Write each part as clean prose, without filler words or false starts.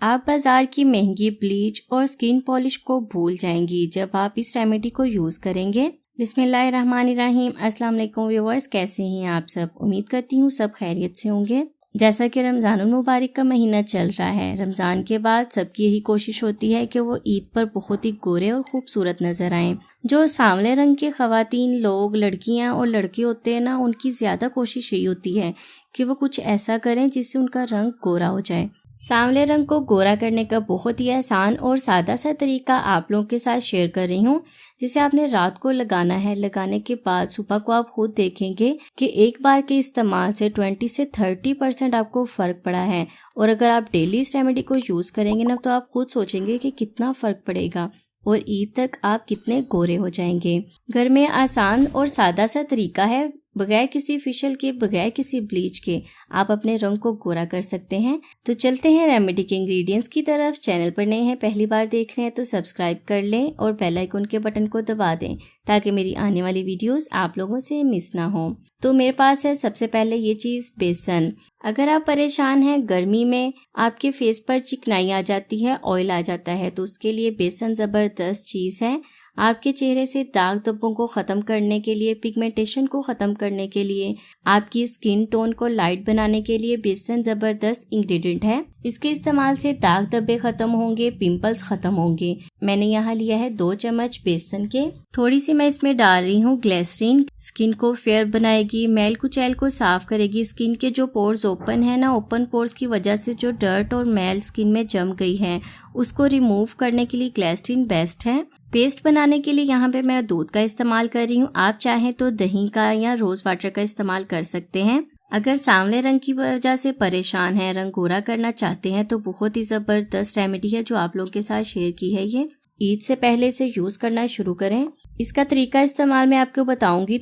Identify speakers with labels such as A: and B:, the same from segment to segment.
A: आप बाजार की महंगी ब्लीच और स्किन पॉलिश को भूल जाएंगी जब आप इस रेमेडी को यूज करेंगे। बिस्मिल्लाहिर्रहमानिर्रहीम। अस्सलाम वालेकुम व्यूअर्स, कैसे हैं आप सब? उम्मीद करती हूँ सब खैरियत से होंगे। जैसा कि रमजानुल मुबारक का महीना चल रहा है, रमजान के बाद सबकी यही कोशिश होती है कि वो ईद पर बहुत ही गोरे और खूबसूरत नजर आएं। जो सांवले रंग के खवातीन लोग, लड़कियां और लड़के होते हैं ना, उनकी ज्यादा कोशिश यही होती है कि वो कुछ ऐसा करें जिससे उनका रंग गोरा हो जाए। सांवले रंग को गोरा करने का बहुत ही आसान और सादा सा तरीका आप लोगों के साथ शेयर कर रही हूँ, जिसे आपने रात को लगाना है। लगाने के बाद सुबह को आप खुद देखेंगे कि एक बार के इस्तेमाल से 20 से 30% आपको फर्क पड़ा है। और अगर आप डेली इस रेमेडी को यूज करेंगे ना, तो आप खुद सोचेंगे कि कितना फर्क पड़ेगा और ईद तक आप कितने गोरे हो जाएंगे। घर में आसान और सादा सा तरीका है, बगैर किसी फेशियल के, बगैर किसी ब्लीच के आप अपने रंग को गोरा कर सकते हैं। तो चलते हैं रेमेडी के इंग्रेडिएंट्स की तरफ। चैनल पर नए हैं, पहली बार देख रहे हैं तो सब्सक्राइब कर लें और बेल आइकन के बटन को दबा दें ताकि मेरी आने वाली वीडियोस आप लोगों से मिस ना हो। तो मेरे पास है सबसे पहले ये चीज, बेसन। अगर आप परेशान हैं, गर्मी में आपके फेस पर चिकनाई आ जाती है, ऑयल आ जाता है, तो उसके लिए बेसन जबरदस्त चीज है। आपके चेहरे से दाग धब्बों को खत्म करने के लिए, पिगमेंटेशन को खत्म करने के लिए, आपकी स्किन टोन को लाइट बनाने के लिए बेसन जबरदस्त इंग्रेडिएंट है। इसके इस्तेमाल से दाग धब्बे खत्म होंगे, पिंपल्स खत्म होंगे। मैंने यहाँ लिया है 2 चम्मच बेसन के। थोड़ी सी मैं इसमें डाल रही हूँ ग्लिसरीन। स्किन को फेयर बनाएगी, मैल कुचैल को साफ करेगी। स्किन के जो पोर्स ओपन है ना, ओपन पोर्स की वजह से जो डर्ट और मैल स्किन में जम गई है, उसको रिमूव करने के लिए ग्लिसरीन बेस्ट है। पेस्ट बनाने के लिए यहाँ पे मैं दूध का इस्तेमाल कर रही हूँ। आप चाहें तो दही का या रोज वाटर का इस्तेमाल कर सकते हैं। अगर सांवले रंग की वजह से परेशान है, रंग गोरा करना चाहते हैं, तो बहुत ही जबरदस्त रेमेडी है जो आप लोगों के साथ शेयर की है। ये ईद से पहले से यूज करना शुरू करें। इसका तरीका इस्तेमाल मैं आपको बताऊंगी,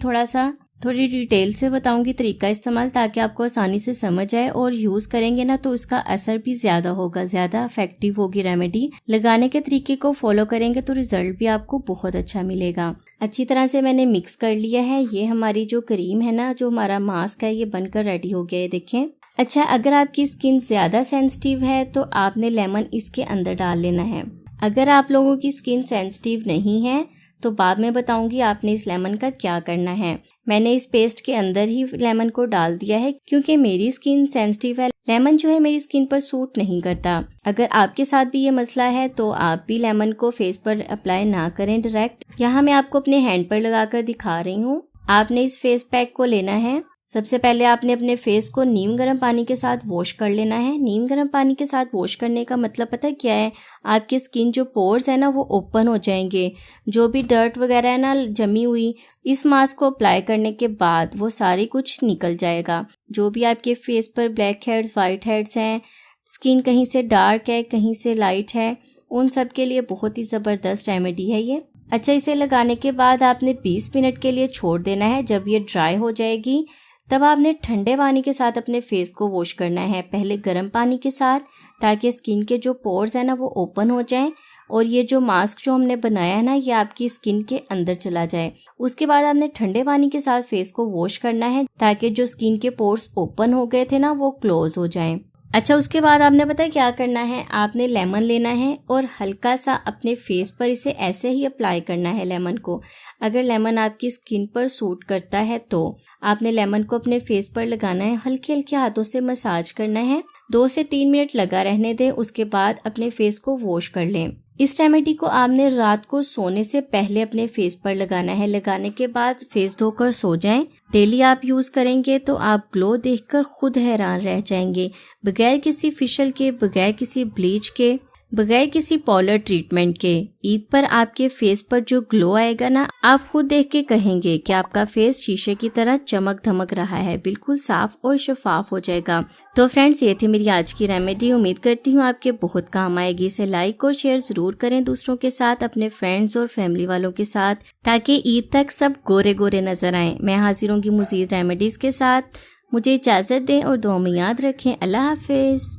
A: थोड़ी डिटेल से बताऊंगी तरीका इस्तेमाल, ताकि आपको आसानी से समझ आए और यूज करेंगे ना तो उसका असर भी ज्यादा होगा, ज्यादा इफेक्टिव होगी रेमेडी। लगाने के तरीके को फॉलो करेंगे तो रिजल्ट भी आपको बहुत अच्छा मिलेगा। अच्छी तरह से मैंने मिक्स कर लिया है। ये हमारी जो क्रीम है ना, जो हमारा मास्क है, ये बनकर रेडी हो गया है, देखें। अच्छा, अगर आपकी स्किन ज्यादा सेंसिटिव है तो आपने लेमन इसके अंदर डाल लेना है। अगर आप लोगों की स्किन सेंसिटिव नहीं है तो बाद में बताऊंगी आपने इस लेमन का क्या करना है। मैंने इस पेस्ट के अंदर ही लेमन को डाल दिया है क्योंकि मेरी स्किन सेंसिटिव है। लेमन जो है मेरी स्किन पर सूट नहीं करता। अगर आपके साथ भी ये मसला है तो आप भी लेमन को फेस पर अप्लाई ना करें डायरेक्ट। यहाँ मैं आपको अपने हैंड पर लगाकर दिखा रही हूँ। आपने इस फेस पैक को लेना है। सबसे पहले आपने अपने फेस को नीम गर्म पानी के साथ वॉश कर लेना है। नीम गर्म पानी के साथ वॉश करने का मतलब पता है क्या है? आपकी स्किन जो पोर्स है ना, वो ओपन हो जाएंगे। जो भी डर्ट वगैरह है ना जमी हुई, इस मास्क को अप्लाई करने के बाद वो सारी कुछ निकल जाएगा। जो भी आपके फेस पर ब्लैक हेड्स, वाइट हेड्स हैं, स्किन कहीं से डार्क है, कहीं से लाइट है, उन सब के लिए बहुत ही जबरदस्त रेमेडी है ये। अच्छा, इसे लगाने के बाद आपने 20 मिनट के लिए छोड़ देना है। जब ये ड्राई हो जाएगी तब आपने ठंडे पानी के साथ अपने फेस को वॉश करना है। पहले गर्म पानी के साथ, ताकि स्किन के जो पोर्स है ना वो ओपन हो जाएं और ये जो मास्क जो हमने बनाया है ना, ये आपकी स्किन के अंदर चला जाए। उसके बाद आपने ठंडे पानी के साथ फेस को वॉश करना है ताकि जो स्किन के पोर्स ओपन हो गए थे ना, वो क्लोज हो जाएं। अच्छा, उसके बाद आपने पता है क्या करना है? आपने लेमन लेना है और हल्का सा अपने फेस पर इसे ऐसे ही अप्लाई करना है लेमन को। अगर लेमन आपकी स्किन पर सूट करता है तो आपने लेमन को अपने फेस पर लगाना है, हल्के हल्के हाथों से मसाज करना है। 2 से 3 मिनट लगा रहने दें। उसके बाद अपने फेस को वॉश कर लें। इस रेमेडी को आपने रात को सोने से पहले अपने फेस पर लगाना है। लगाने के बाद फेस धोकर सो जाएं। डेली आप यूज करेंगे तो आप ग्लो देखकर खुद हैरान रह जाएंगे। बगैर किसी फेशियल के, बगैर किसी ब्लीच के, बगैर किसी पाउडर ट्रीटमेंट के ईद पर आपके फेस पर जो ग्लो आएगा ना, आप खुद देख के कहेंगे कि आपका फेस शीशे की तरह चमक धमक रहा है, बिल्कुल साफ और शफाफ हो जाएगा। तो फ्रेंड्स, ये थी मेरी आज की रेमेडी। उम्मीद करती हूँ आपके बहुत काम आएगी। इसे लाइक और शेयर जरूर करें दूसरों के साथ, अपने फ्रेंड्स और फैमिली वालों के साथ, ताकि ईद तक सब गोरे गोरे नजर आए। मैं हाजिर होंगी मजीद रेमेडीज के साथ। मुझे इजाजत दें और दुआ में याद रखें। अल्लाह हाफिज।